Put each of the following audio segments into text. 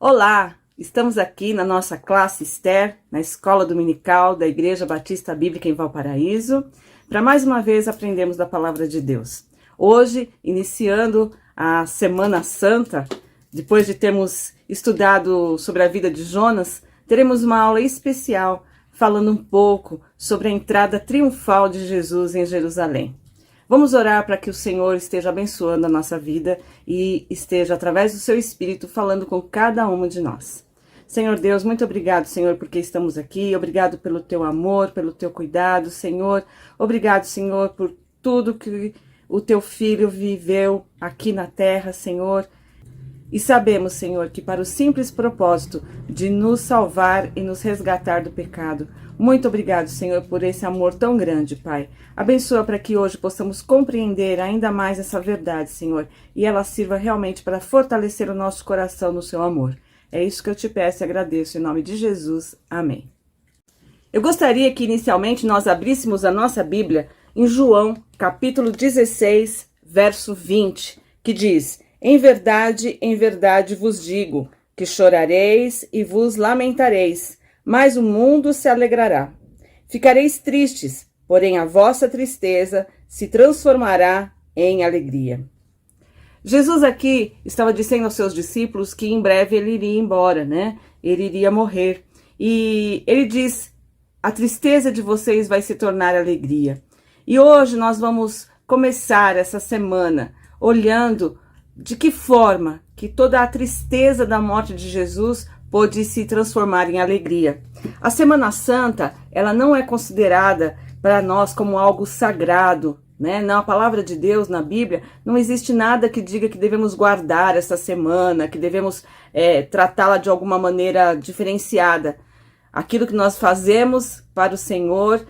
Olá, estamos aqui na nossa classe Esther, na Escola Dominical da Igreja Batista Bíblica em Valparaíso, para mais uma vez aprendermos da Palavra de Deus. Hoje, iniciando a Semana Santa, depois de termos estudado sobre a vida de Jonas, teremos uma aula especial falando um pouco sobre a entrada triunfal de Jesus em Jerusalém. Vamos orar para que o Senhor esteja abençoando a nossa vida e esteja, através do seu Espírito, falando com cada uma de nós. Senhor Deus, muito obrigado, Senhor, porque estamos aqui. Obrigado pelo teu amor, pelo teu cuidado, Senhor. Obrigado, Senhor, por tudo que o teu Filho viveu aqui na terra, Senhor. E sabemos, Senhor, que para o simples propósito de nos salvar e nos resgatar do pecado. Muito obrigado, Senhor, por esse amor tão grande, Pai. Abençoa para que hoje possamos compreender ainda mais essa verdade, Senhor, e ela sirva realmente para fortalecer o nosso coração no seu amor. É isso que eu te peço e agradeço em nome de Jesus. Amém. Eu gostaria que inicialmente nós abríssemos a nossa Bíblia em João, capítulo 16, verso 20, que diz: em verdade vos digo, que chorareis e vos lamentareis, mas o mundo se alegrará. Ficareis tristes, porém a vossa tristeza se transformará em alegria. Jesus aqui estava dizendo aos seus discípulos que em breve ele iria embora, né? Ele iria morrer. E ele diz: a tristeza de vocês vai se tornar alegria. E hoje nós vamos começar essa semana olhando de que forma que toda a tristeza da morte de Jesus pôde se transformar em alegria. A Semana Santa, ela não é considerada para nós como algo sagrado, né? Na palavra de Deus, na Bíblia, não existe nada que diga que devemos guardar essa semana, que devemos tratá-la de alguma maneira diferenciada. Aquilo que nós fazemos para o Senhor,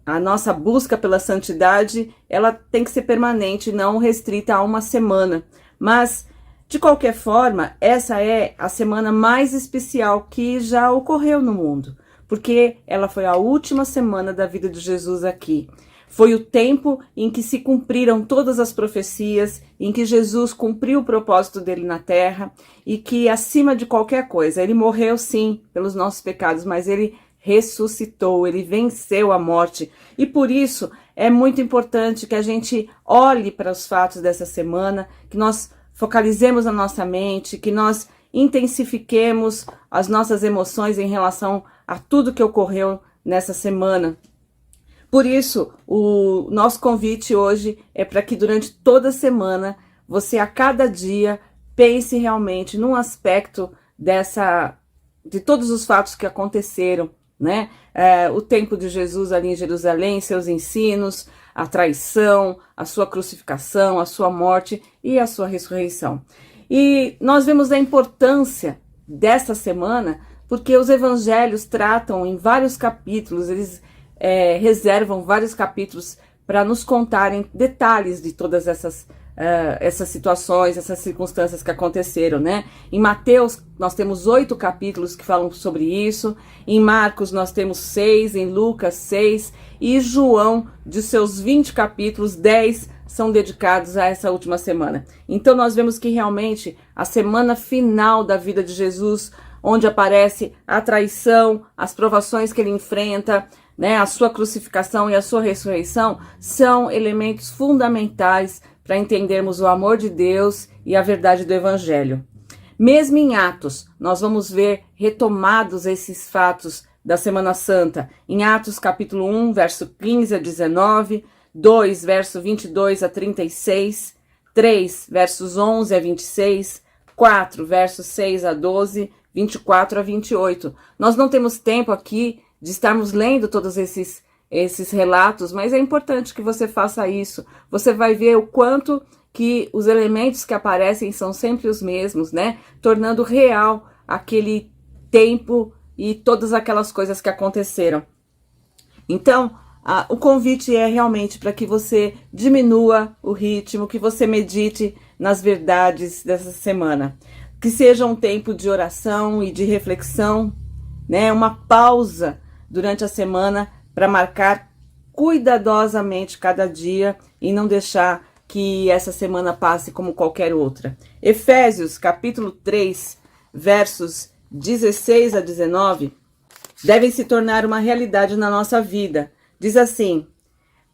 a nossa busca pela santidade, ela tem que ser permanente, não restrita a uma semana. Mas, de qualquer forma, essa é a semana mais especial que já ocorreu no mundo, porque ela foi a última semana da vida de Jesus aqui. Foi o tempo em que se cumpriram todas as profecias, em que Jesus cumpriu o propósito dele na terra e que, acima de qualquer coisa, ele morreu sim pelos nossos pecados, mas ele ressuscitou, ele venceu a morte. E por isso é muito importante que a gente olhe para os fatos dessa semana, que nós focalizemos a nossa mente, que nós intensifiquemos as nossas emoções em relação a tudo que ocorreu nessa semana. Por isso, o nosso convite hoje é para que durante toda a semana, você a cada dia pense realmente num aspecto de todos os fatos que aconteceram, né? O tempo de Jesus ali em Jerusalém, seus ensinos, a traição, a sua crucificação, a sua morte e a sua ressurreição. E nós vemos a importância dessa semana porque os evangelhos tratam em vários capítulos, eles reservam vários capítulos para nos contarem detalhes de todas essas situações, essas circunstâncias que aconteceram, né? Em Mateus, nós temos 8 capítulos que falam sobre isso, em Marcos nós temos 6, em Lucas 6, e João, de seus 20 capítulos, 10 são dedicados a essa última semana. Então nós vemos que realmente a semana final da vida de Jesus, onde aparece a traição, as provações que ele enfrenta, né, a sua crucificação e a sua ressurreição, são elementos fundamentais para entendermos o amor de Deus e a verdade do Evangelho. Mesmo em Atos, nós vamos ver retomados esses fatos da Semana Santa. Em Atos capítulo 1, verso 15 a 19, 2, verso 22 a 36, 3, versos 11 a 26, 4, versos 6 a 12, 24 a 28. Nós não temos tempo aqui de estarmos lendo todos esses relatos, mas é importante que você faça isso. Você vai ver o quanto que os elementos que aparecem são sempre os mesmos, né? Tornando real aquele tempo e todas aquelas coisas que aconteceram. Então, o convite é realmente para que você diminua o ritmo, que você medite nas verdades dessa semana. Que seja um tempo de oração e de reflexão, né? Uma pausa durante a semana para marcar cuidadosamente cada dia e não deixar que essa semana passe como qualquer outra. Efésios, capítulo 3, versos 16 a 19, devem se tornar uma realidade na nossa vida. Diz assim: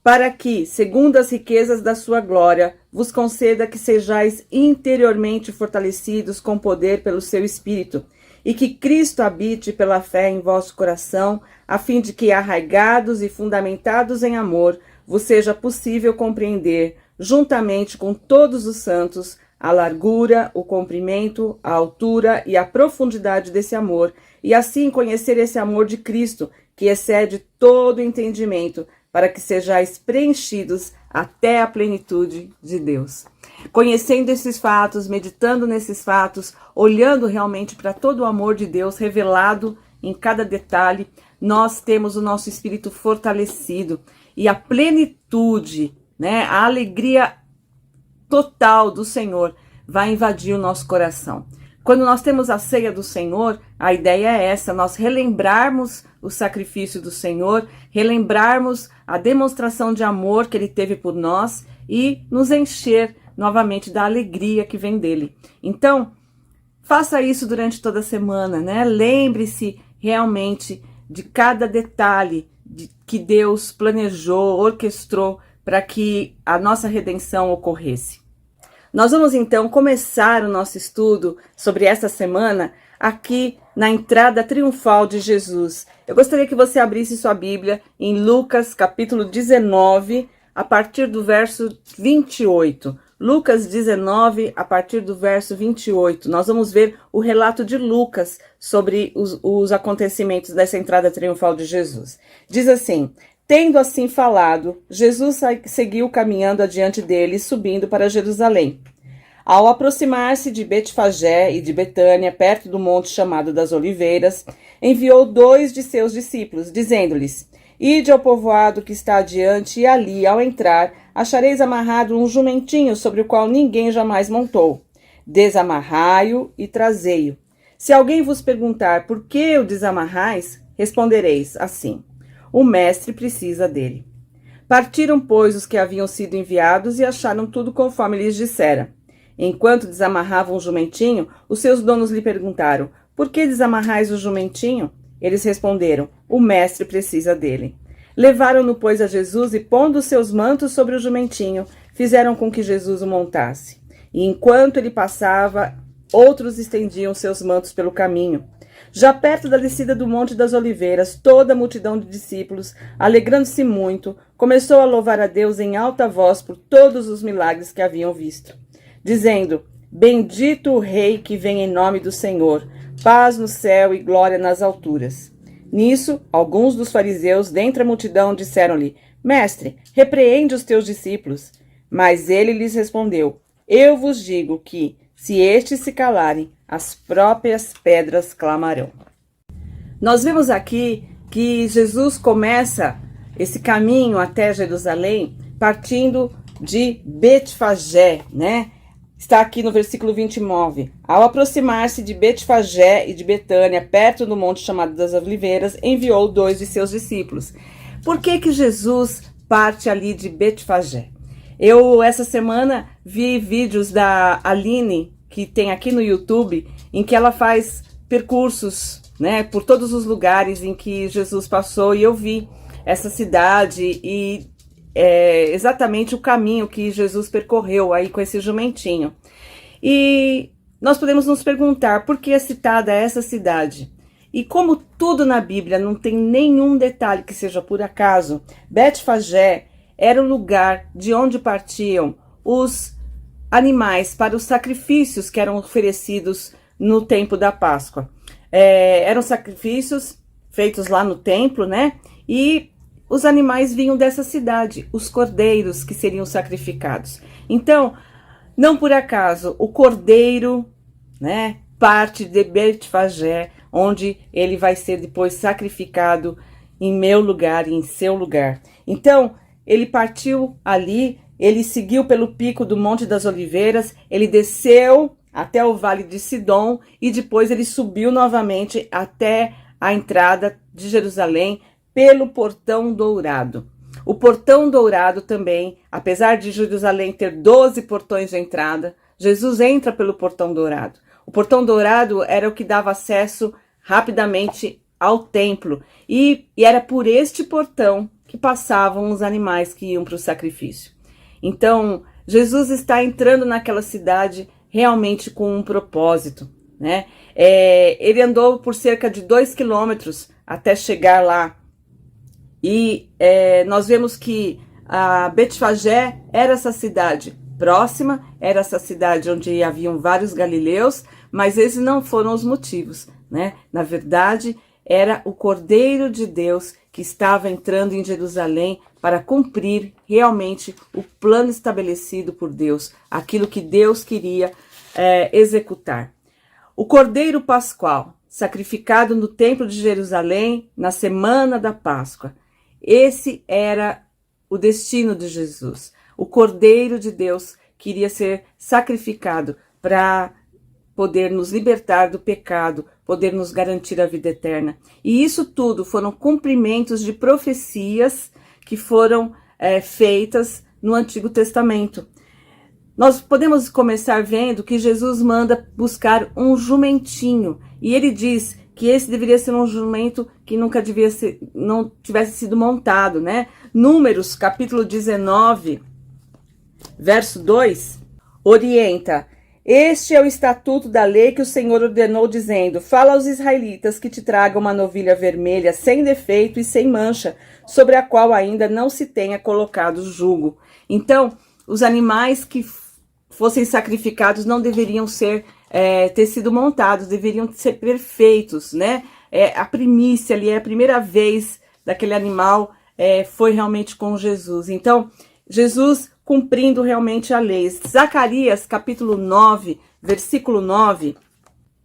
para que, segundo as riquezas da sua glória, vos conceda que sejais interiormente fortalecidos com poder pelo seu Espírito, e que Cristo habite pela fé em vosso coração, a fim de que, arraigados e fundamentados em amor, vos seja possível compreender, juntamente com todos os santos, a largura, o comprimento, a altura e a profundidade desse amor, e assim conhecer esse amor de Cristo, que excede todo entendimento, para que sejais preenchidos até a plenitude de Deus. Conhecendo esses fatos, meditando nesses fatos, olhando realmente para todo o amor de Deus revelado em cada detalhe, nós temos o nosso espírito fortalecido e a plenitude, né, a alegria total do Senhor vai invadir o nosso coração. Quando nós temos a ceia do Senhor, a ideia é essa, nós relembrarmos o sacrifício do Senhor, relembrarmos a demonstração de amor que Ele teve por nós e nos encher novamente da alegria que vem dele. Então, faça isso durante toda a semana, né? Lembre-se realmente de cada detalhe que Deus planejou, orquestrou para que a nossa redenção ocorresse. Nós vamos então começar o nosso estudo sobre essa semana aqui na entrada triunfal de Jesus. Eu gostaria que você abrisse sua Bíblia em Lucas capítulo 19, a partir do verso 28. Lucas 19, a partir do verso 28. Nós vamos ver o relato de Lucas sobre os acontecimentos dessa entrada triunfal de Jesus. Diz assim: tendo assim falado, Jesus seguiu caminhando adiante deles, subindo para Jerusalém. Ao aproximar-se de Betfagé e de Betânia, perto do monte chamado das Oliveiras, enviou 2 de seus discípulos, dizendo-lhes: ide ao povoado que está adiante, e ali, ao entrar, achareis amarrado um jumentinho sobre o qual ninguém jamais montou. Desamarrai-o e trazei-o. Se alguém vos perguntar por que o desamarrais, respondereis assim: o mestre precisa dele. Partiram, pois, os que haviam sido enviados e acharam tudo conforme lhes dissera. Enquanto desamarravam o jumentinho, os seus donos lhe perguntaram: por que desamarrais o jumentinho? Eles responderam: o mestre precisa dele. Levaram-no, pois, a Jesus e, pondo os seus mantos sobre o jumentinho, fizeram com que Jesus o montasse. E enquanto ele passava, outros estendiam seus mantos pelo caminho. Já perto da descida do Monte das Oliveiras, toda a multidão de discípulos, alegrando-se muito, começou a louvar a Deus em alta voz por todos os milagres que haviam visto, dizendo: bendito o Rei que vem em nome do Senhor, paz no céu e glória nas alturas. Nisso, alguns dos fariseus, dentre a multidão, disseram-lhe: mestre, repreende os teus discípulos. Mas ele lhes respondeu: eu vos digo que, se estes se calarem, as próprias pedras clamarão. Nós vemos aqui que Jesus começa esse caminho até Jerusalém partindo de Betfagé, né? Está aqui no versículo 29. Ao aproximar-se de Betfagé e de Betânia, perto do monte chamado das Oliveiras, enviou 2 de seus discípulos. Por que Jesus parte ali de Betfagé? Eu, essa semana, vi vídeos da Aline, que tem aqui no YouTube, em que ela faz percursos, né, por todos os lugares em que Jesus passou, e eu vi essa cidade e exatamente o caminho que Jesus percorreu aí com esse jumentinho. E nós podemos nos perguntar por que é citada essa cidade. E como tudo na Bíblia não tem nenhum detalhe que seja por acaso, Betfagé era o lugar de onde partiam os animais para os sacrifícios que eram oferecidos no tempo da Páscoa. Eram sacrifícios feitos lá no templo, né? E os animais vinham dessa cidade, os cordeiros que seriam sacrificados. Então, não por acaso, o cordeiro, né, parte de Betfagé, onde ele vai ser depois sacrificado em meu lugar e em seu lugar. Então, ele partiu ali, ele seguiu pelo pico do Monte das Oliveiras, ele desceu até o Vale de Sidom e depois ele subiu novamente até a entrada de Jerusalém pelo Portão Dourado. O Portão Dourado também, apesar de Jerusalém ter 12 portões de entrada, Jesus entra pelo Portão Dourado. O portão dourado era o que dava acesso rapidamente ao templo. E era por este portão que passavam os animais que iam para o sacrifício. Então, Jesus está entrando naquela cidade realmente com um propósito, né? Ele andou por cerca de 2 quilômetros até chegar lá. E nós vemos que a Betfagé era essa cidade próxima, era essa cidade onde haviam vários galileus, mas esses não foram os motivos, né? Na verdade, era o Cordeiro de Deus que estava entrando em Jerusalém para cumprir realmente o plano estabelecido por Deus, aquilo que Deus queria executar. O Cordeiro Pascual, sacrificado no Templo de Jerusalém na semana da Páscoa. Esse era o destino de Jesus. O Cordeiro de Deus queria ser sacrificado para poder nos libertar do pecado, poder nos garantir a vida eterna. E isso tudo foram cumprimentos de profecias que foram feitas no Antigo Testamento. Nós podemos começar vendo que Jesus manda buscar um jumentinho, e ele diz que esse deveria ser um jumento que nunca não tivesse sido montado, né? Números, capítulo 19, verso 2, orienta: este é o estatuto da lei que o Senhor ordenou, dizendo: fala aos israelitas que te tragam uma novilha vermelha, sem defeito e sem mancha, sobre a qual ainda não se tenha colocado jugo. Então, os animais que fossem sacrificados não deveriam ter sido montados, deveriam ser perfeitos, né? A primícia ali, a primeira vez daquele animal foi realmente com Jesus. Então, Jesus cumprindo realmente a lei. Zacarias, capítulo 9, versículo 9,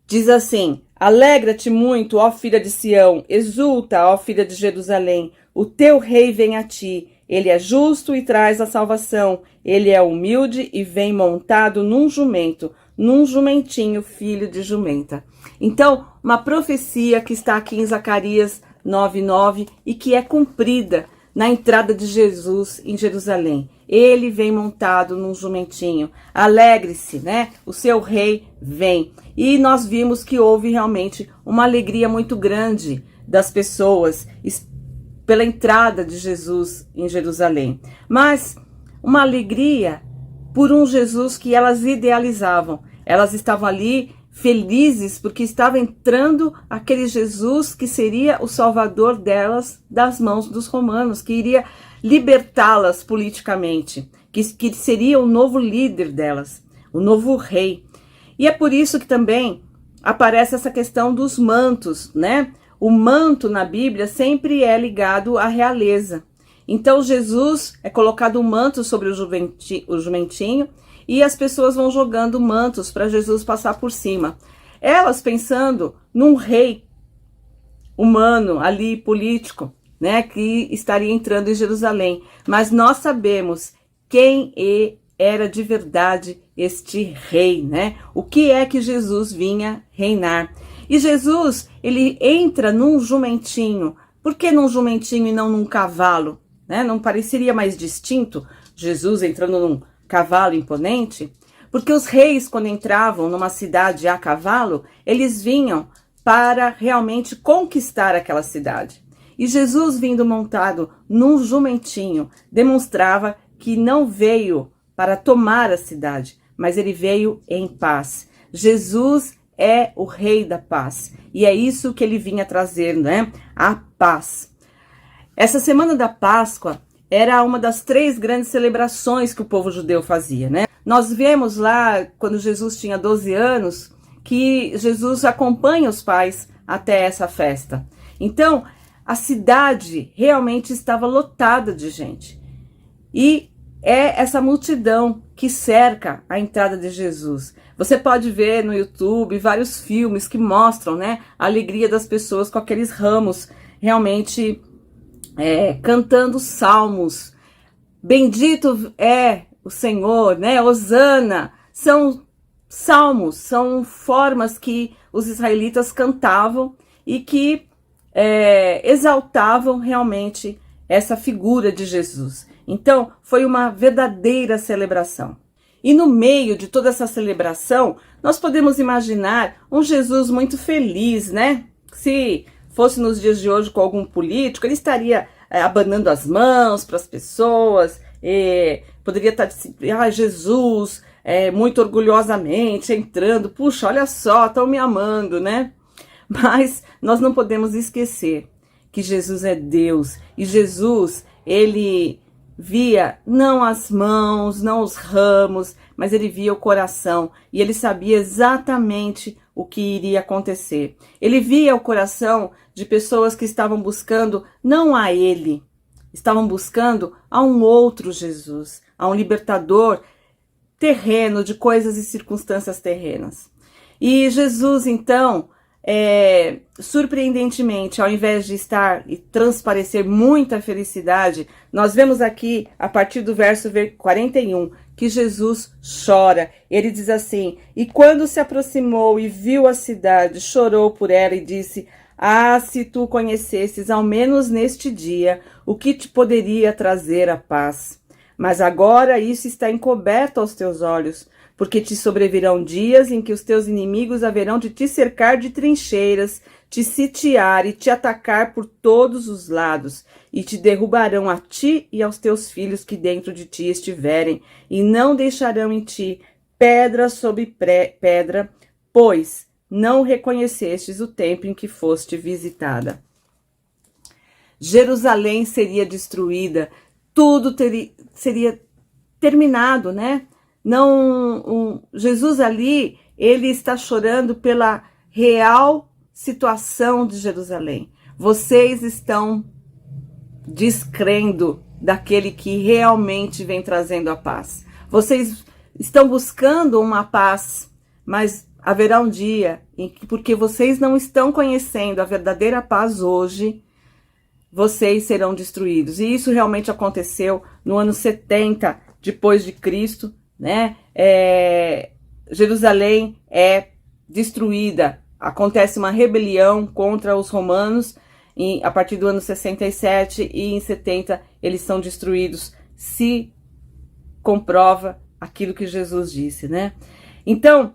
diz assim: alegra-te muito, ó filha de Sião, exulta, ó filha de Jerusalém, o teu rei vem a ti. Ele é justo e traz a salvação. Ele é humilde e vem montado num jumento, num jumentinho, filho de jumenta. Então, uma profecia que está aqui em Zacarias 9:9 e que é cumprida na entrada de Jesus em Jerusalém. Ele vem montado num jumentinho. Alegre-se, né? O seu rei vem. E nós vimos que houve realmente uma alegria muito grande das pessoas pela entrada de Jesus em Jerusalém. Mas uma alegria por um Jesus que elas idealizavam. Elas estavam ali felizes porque estava entrando aquele Jesus que seria o salvador delas das mãos dos romanos, que iria libertá-las politicamente, que seria o novo líder delas, o novo rei. E é por isso que também aparece essa questão dos mantos, né? O manto na Bíblia sempre é ligado à realeza. Então Jesus é colocado um manto sobre o jumentinho e as pessoas vão jogando mantos para Jesus passar por cima. Elas pensando num rei humano ali, político, né, que estaria entrando em Jerusalém. Mas nós sabemos quem era de verdade este rei, né? O que é que Jesus vinha reinar? E Jesus, ele entra num jumentinho. Por que num jumentinho e não num cavalo? Né? Não pareceria mais distinto Jesus entrando num cavalo imponente? Porque os reis, quando entravam numa cidade a cavalo, eles vinham para realmente conquistar aquela cidade. E Jesus vindo montado num jumentinho demonstrava que não veio para tomar a cidade, mas ele veio em paz. Jesus é o rei da paz. E é isso que ele vinha trazer, né? A paz. Essa semana da Páscoa era uma das 3 grandes celebrações que o povo judeu fazia, né? Nós vemos lá, quando Jesus tinha 12 anos, que Jesus acompanha os pais até essa festa. Então, a cidade realmente estava lotada de gente. E é essa multidão que cerca a entrada de Jesus. Você pode ver no YouTube vários filmes que mostram, né, a alegria das pessoas com aqueles ramos, realmente cantando salmos. Bendito é o Senhor, né? Hosana. São salmos, são formas que os israelitas cantavam e que exaltavam realmente essa figura de Jesus. Então, foi uma verdadeira celebração. E no meio de toda essa celebração, nós podemos imaginar um Jesus muito feliz, né? Se fosse nos dias de hoje com algum político, ele estaria abanando as mãos para as pessoas, poderia estar dizendo, Jesus, muito orgulhosamente entrando, puxa, olha só, estão me amando, né? Mas nós não podemos esquecer que Jesus é Deus, e Jesus, ele via não as mãos, não os ramos, mas ele via o coração, e ele sabia exatamente o que iria acontecer. Ele via o coração de pessoas que estavam buscando não a ele, estavam buscando a um outro Jesus, a um libertador terreno, de coisas e circunstâncias terrenas. E Jesus, então, surpreendentemente, ao invés de estar e transparecer muita felicidade, nós vemos aqui, a partir do verso 41, que Jesus chora. Ele diz assim: e quando se aproximou e viu a cidade, chorou por ela e disse: ah, se tu conhecesses, ao menos neste dia, o que te poderia trazer a paz. Mas agora isso está encoberto aos teus olhos, porque te sobrevirão dias em que os teus inimigos haverão de te cercar de trincheiras, te sitiar e te atacar por todos os lados, e te derrubarão a ti e aos teus filhos que dentro de ti estiverem, e não deixarão em ti pedra sobre pedra, pois não reconhecestes o tempo em que foste visitada. Jerusalém seria destruída, tudo seria terminado, né? Jesus ali, ele está chorando pela real situação de Jerusalém. Vocês estão descrendo daquele que realmente vem trazendo a paz. Vocês estão buscando uma paz, mas haverá um dia em que, porque vocês não estão conhecendo a verdadeira paz hoje, vocês serão destruídos. E isso realmente aconteceu no ano 70 depois de Cristo, né? Jerusalém é destruída. Acontece uma rebelião contra os romanos a partir do ano 67, e em 70 eles são destruídos. Se comprova aquilo que Jesus disse, né? Então,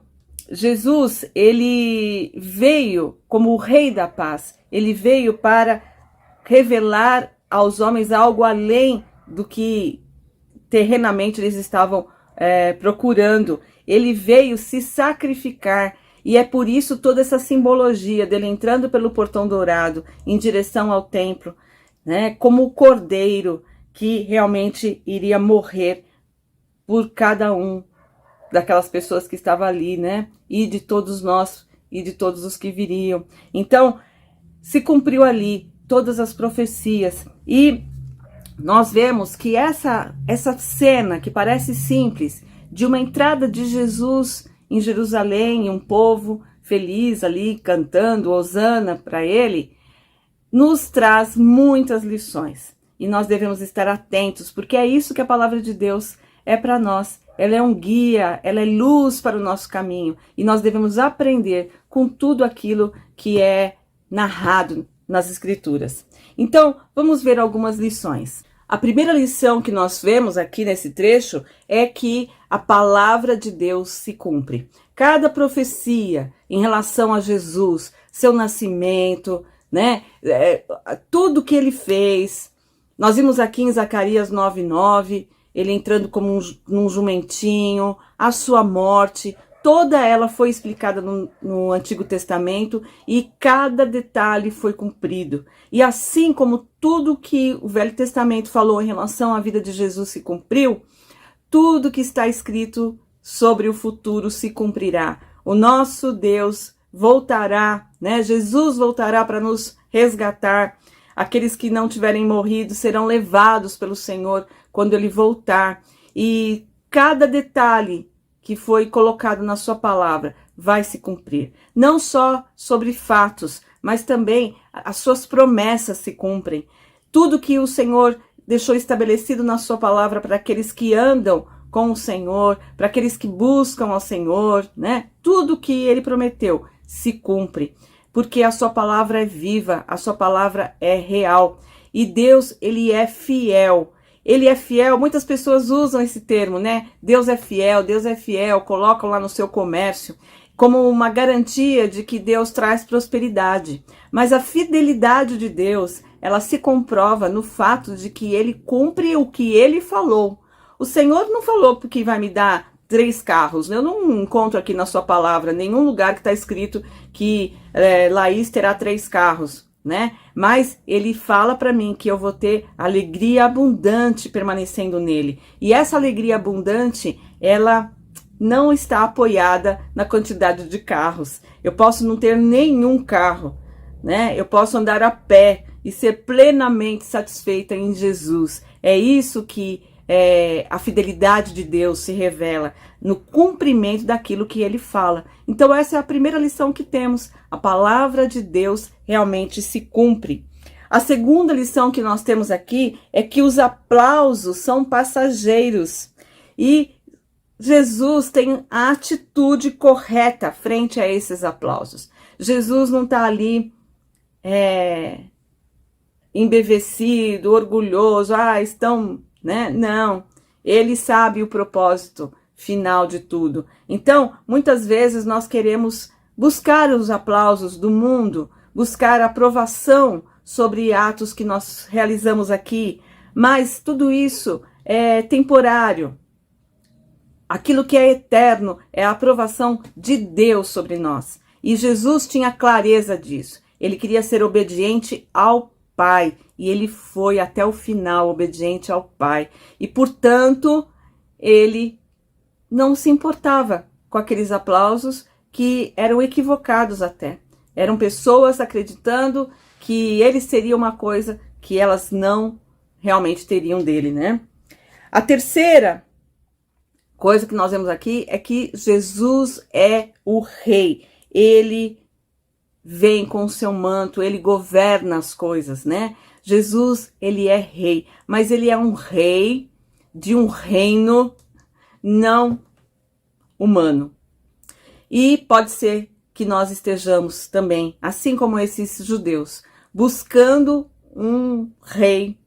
Jesus, ele veio como o Rei da Paz. Ele veio para revelar aos homens algo além do que terrenamente eles estavam procurando. Ele veio se sacrificar, e é por isso toda essa simbologia dele entrando pelo portão dourado em direção ao templo, né, como o cordeiro que realmente iria morrer por cada um daquelas pessoas que estavam ali, né, e de todos nós e de todos os que viriam. Então, se cumpriu ali todas as profecias, e nós vemos que essa cena que parece simples, de uma entrada de Jesus em Jerusalém, um povo feliz ali cantando hosana para ele, nos traz muitas lições. E nós devemos estar atentos, porque é isso que a palavra de Deus é para nós. Ela é um guia, ela é luz para o nosso caminho. E nós devemos aprender com tudo aquilo que é narrado nas Escrituras. Então, vamos ver algumas lições. A primeira lição que nós vemos aqui nesse trecho é que a palavra de Deus se cumpre. Cada profecia em relação a Jesus, seu nascimento, né, tudo que ele fez. Nós vimos aqui em Zacarias 9:9, ele entrando como num jumentinho, a sua morte, toda ela foi explicada no Antigo Testamento, e cada detalhe foi cumprido. E assim como tudo que o Velho Testamento falou em relação à vida de Jesus se cumpriu, tudo que está escrito sobre o futuro se cumprirá. O nosso Deus voltará, né? Jesus voltará para nos resgatar. Aqueles que não tiverem morrido serão levados pelo Senhor quando ele voltar. E cada detalhe que foi colocado na sua palavra vai se cumprir. Não só sobre fatos, mas também as suas promessas se cumprem. Tudo que o Senhor deixou estabelecido na sua palavra para aqueles que andam com o Senhor, para aqueles que buscam ao Senhor, né? Tudo que ele prometeu se cumpre, porque a sua palavra é viva, a sua palavra é real. E Deus, ele é fiel. Ele é fiel. Muitas pessoas usam esse termo, né? Deus é fiel, colocam lá no seu comércio como uma garantia de que Deus traz prosperidade. Mas a fidelidade de Deus, ela se comprova no fato de que ele cumpre o que ele falou. O Senhor não falou porque vai me dar 3 carros. Eu não encontro aqui na sua palavra nenhum lugar que está escrito que Laís terá 3 carros, né? Mas ele fala para mim que eu vou ter alegria abundante permanecendo nele. E essa alegria abundante, ela não está apoiada na quantidade de carros. Eu posso não ter nenhum carro, né? Eu posso andar a pé e ser plenamente satisfeita em Jesus. É isso que a fidelidade de Deus se revela no cumprimento daquilo que ele fala. Então essa é a primeira lição que temos. A palavra de Deus realmente se cumpre. A segunda lição que nós temos aqui é que os aplausos são passageiros. E Jesus tem a atitude correta frente a esses aplausos. Jesus não está ali embevecido, orgulhoso, estão, né? Não, ele sabe o propósito final de tudo. Então, muitas vezes nós queremos buscar os aplausos do mundo, buscar aprovação sobre atos que nós realizamos aqui, mas tudo isso é temporário. Aquilo que é eterno é a aprovação de Deus sobre nós. E Jesus tinha clareza disso. Ele queria ser obediente ao Pai. E ele foi até o final obediente ao Pai. E, portanto, ele não se importava com aqueles aplausos que eram equivocados até. Eram pessoas acreditando que ele seria uma coisa que elas não realmente teriam dele, né? A terceira coisa que nós vemos aqui é que Jesus é o rei. Ele vem com o seu manto, ele governa as coisas, né? Jesus, ele é rei, mas ele é um rei de um reino não humano. E pode ser que nós estejamos também, assim como esses judeus, buscando um rei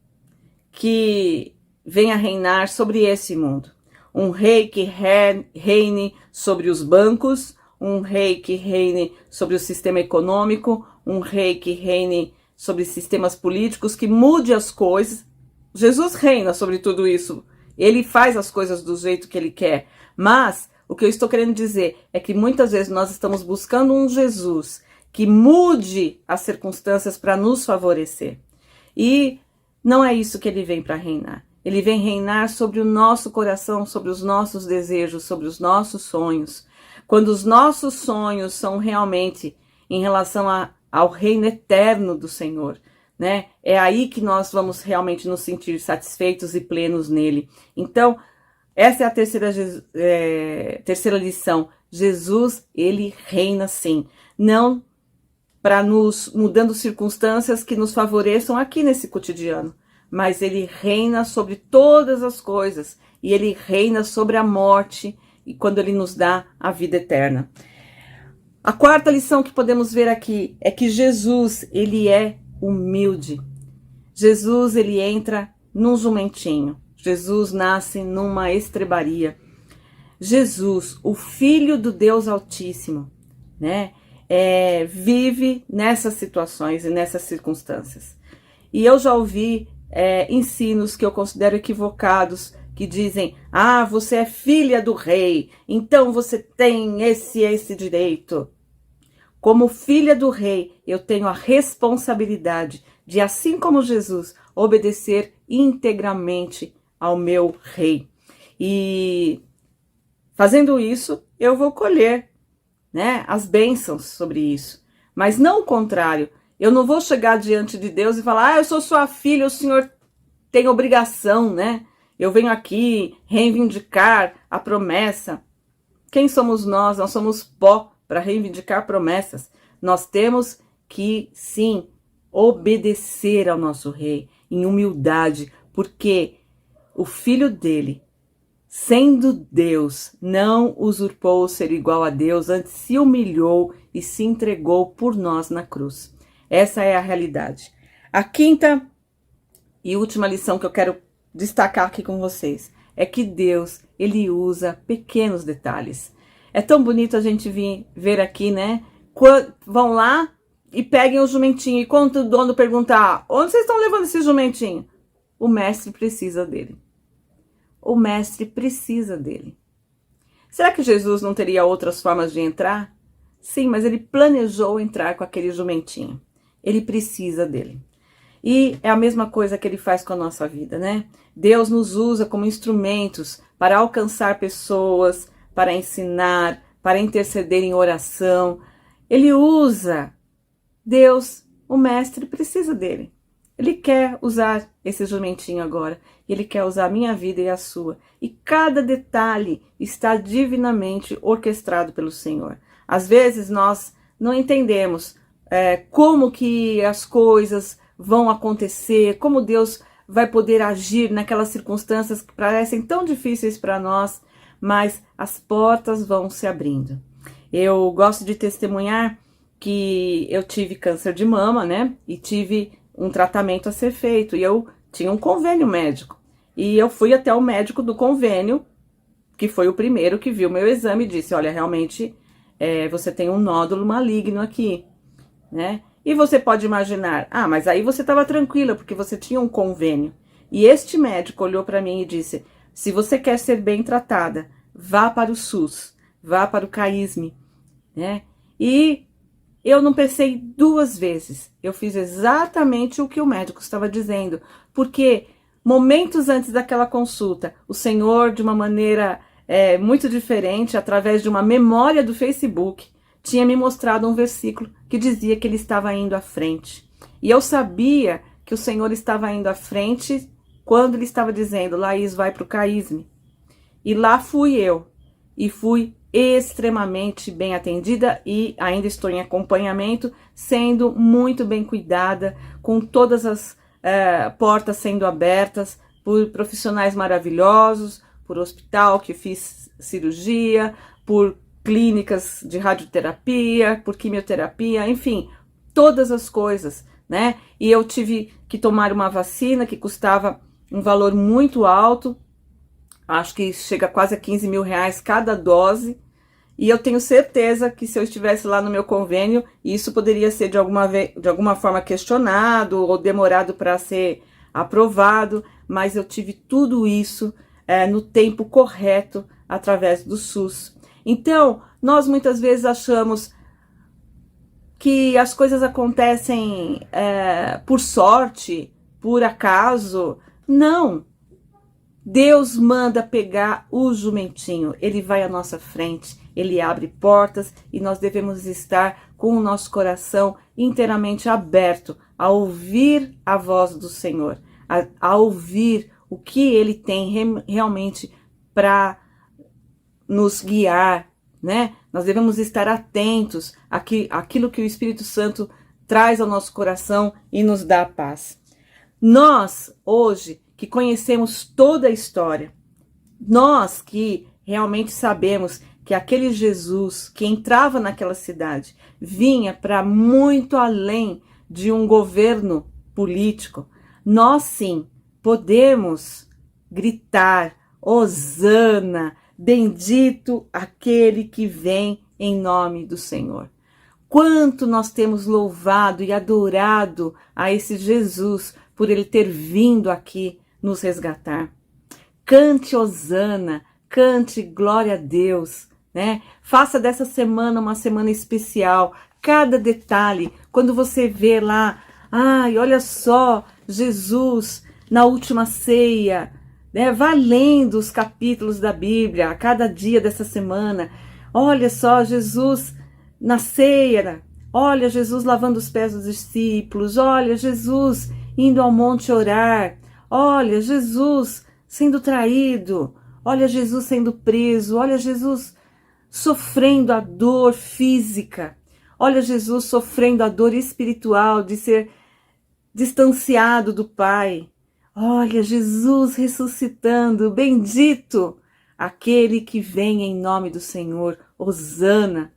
que venha reinar sobre esse mundo. Um rei que reine sobre os bancos, um rei que reine sobre o sistema econômico, um rei que reine sobre sistemas políticos, que mude as coisas. Jesus reina sobre tudo isso. Ele faz as coisas do jeito que ele quer. Mas o que eu estou querendo dizer é que muitas vezes nós estamos buscando um Jesus que mude as circunstâncias para nos favorecer. E não é isso que ele vem para reinar. Ele vem reinar sobre o nosso coração, sobre os nossos desejos, sobre os nossos sonhos. Quando os nossos sonhos são realmente em relação ao reino eterno do Senhor, né? É aí que nós vamos realmente nos sentir satisfeitos e plenos nele. Então, essa é a terceira lição. Jesus, ele reina sim. Não para nos mudando circunstâncias que nos favoreçam aqui nesse cotidiano, mas ele reina sobre todas as coisas. E ele reina sobre a morte e quando ele nos dá a vida eterna. A quarta lição que podemos ver aqui é que Jesus, ele é humilde. Jesus, ele entra num jumentinho. Jesus nasce numa estrebaria. Jesus, o Filho do Deus Altíssimo, né, vive nessas situações e nessas circunstâncias. E eu já ouvi ensinos que eu considero equivocados, que dizem, você é filha do rei, então você tem esse direito. Como filha do rei, eu tenho a responsabilidade de, assim como Jesus, obedecer integralmente ao meu rei. E fazendo isso, eu vou colher, né, as bênçãos sobre isso. Mas não o contrário. Eu não vou chegar diante de Deus e falar, eu sou sua filha, o Senhor tem obrigação, né? Eu venho aqui reivindicar a promessa. Quem somos nós? Nós somos pó para reivindicar promessas. Nós temos que, sim, obedecer ao nosso rei em humildade, porque o filho dele, sendo Deus, não usurpou ser igual a Deus, antes se humilhou e se entregou por nós na cruz. Essa é a realidade. A quinta e última lição que eu quero destacar aqui com vocês é que Deus, ele usa pequenos detalhes. É tão bonito a gente ver aqui, né? Vão lá e peguem o jumentinho. E quando o dono perguntar, onde vocês estão levando esse jumentinho? O mestre precisa dele. O mestre precisa dele. Será que Jesus não teria outras formas de entrar? Sim, mas ele planejou entrar com aquele jumentinho. Ele precisa dele. E é a mesma coisa que ele faz com a nossa vida, né? Deus nos usa como instrumentos para alcançar pessoas, para ensinar, para interceder em oração. Ele usa. Deus, o mestre, precisa dele. Ele quer usar esse jumentinho agora. Ele quer usar a minha vida e a sua. E cada detalhe está divinamente orquestrado pelo Senhor. Às vezes nós não entendemos como que as coisas vão acontecer, como Deus vai poder agir naquelas circunstâncias que parecem tão difíceis para nós, mas as portas vão se abrindo. Eu gosto de testemunhar que eu tive câncer de mama, né? E tive um tratamento a ser feito. E eu tinha um convênio médico. E eu fui até o médico do convênio, que foi o primeiro que viu meu exame e disse, olha, realmente você tem um nódulo maligno aqui, né? E você pode imaginar, mas aí você estava tranquila, porque você tinha um convênio. E este médico olhou para mim e disse, se você quer ser bem tratada, vá para o SUS, vá para o CAISME, né? E eu não pensei duas vezes, eu fiz exatamente o que o médico estava dizendo, porque momentos antes daquela consulta, o Senhor, de uma maneira muito diferente, através de uma memória do Facebook, tinha me mostrado um versículo que dizia que ele estava indo à frente. E eu sabia que o Senhor estava indo à frente quando ele estava dizendo, Laís, vai para o CAISME. E lá fui eu. E fui extremamente bem atendida e ainda estou em acompanhamento, sendo muito bem cuidada, com todas as portas sendo abertas por profissionais maravilhosos, por hospital que fiz cirurgia, por clínicas de radioterapia, por quimioterapia, enfim, todas as coisas, né? E eu tive que tomar uma vacina que custava um valor muito alto, acho que chega quase a 15 mil reais cada dose, e eu tenho certeza que se eu estivesse lá no meu convênio, isso poderia ser de alguma forma questionado ou demorado para ser aprovado, mas eu tive tudo isso no tempo correto através do SUS. Então, nós muitas vezes achamos que as coisas acontecem por sorte, por acaso. Não! Deus manda pegar o jumentinho, ele vai à nossa frente, ele abre portas e nós devemos estar com o nosso coração inteiramente aberto a ouvir a voz do Senhor, a ouvir o que ele tem realmente para nos guiar, né? Nós devemos estar atentos àquilo que o Espírito Santo traz ao nosso coração e nos dá paz. Nós, hoje, que conhecemos toda a história, nós que realmente sabemos que aquele Jesus que entrava naquela cidade vinha para muito além de um governo político, nós sim podemos gritar, Hosana, bendito aquele que vem em nome do Senhor. Quanto nós temos louvado e adorado a esse Jesus por ele ter vindo aqui nos resgatar. Cante Hosana, cante glória a Deus, né? Faça dessa semana uma semana especial. Cada detalhe, quando você vê lá, olha só, Jesus na última ceia, né? Vá lendo os capítulos da Bíblia a cada dia dessa semana. Olha só, Jesus na ceia, olha Jesus lavando os pés dos discípulos, olha Jesus indo ao monte orar, olha Jesus sendo traído, olha Jesus sendo preso, olha Jesus sofrendo a dor física, olha Jesus sofrendo a dor espiritual de ser distanciado do Pai, olha Jesus ressuscitando, bendito aquele que vem em nome do Senhor, Hosana.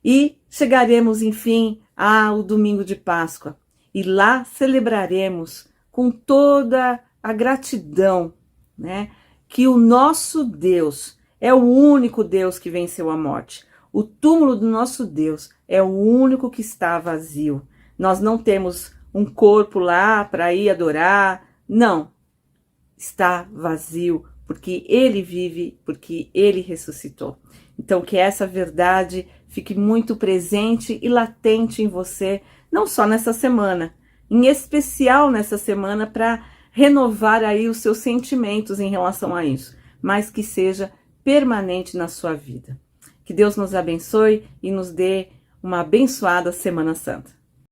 E chegaremos, enfim, ao domingo de Páscoa. E lá celebraremos com toda a gratidão, né? Que o nosso Deus é o único Deus que venceu a morte. O túmulo do nosso Deus é o único que está vazio. Nós não temos um corpo lá para ir adorar. Não. Está vazio, porque Ele vive, porque Ele ressuscitou. Então, que essa verdade fique muito presente e latente em você, não só nessa semana, em especial nessa semana, para renovar aí os seus sentimentos em relação a isso, mas que seja permanente na sua vida. Que Deus nos abençoe e nos dê uma abençoada Semana Santa.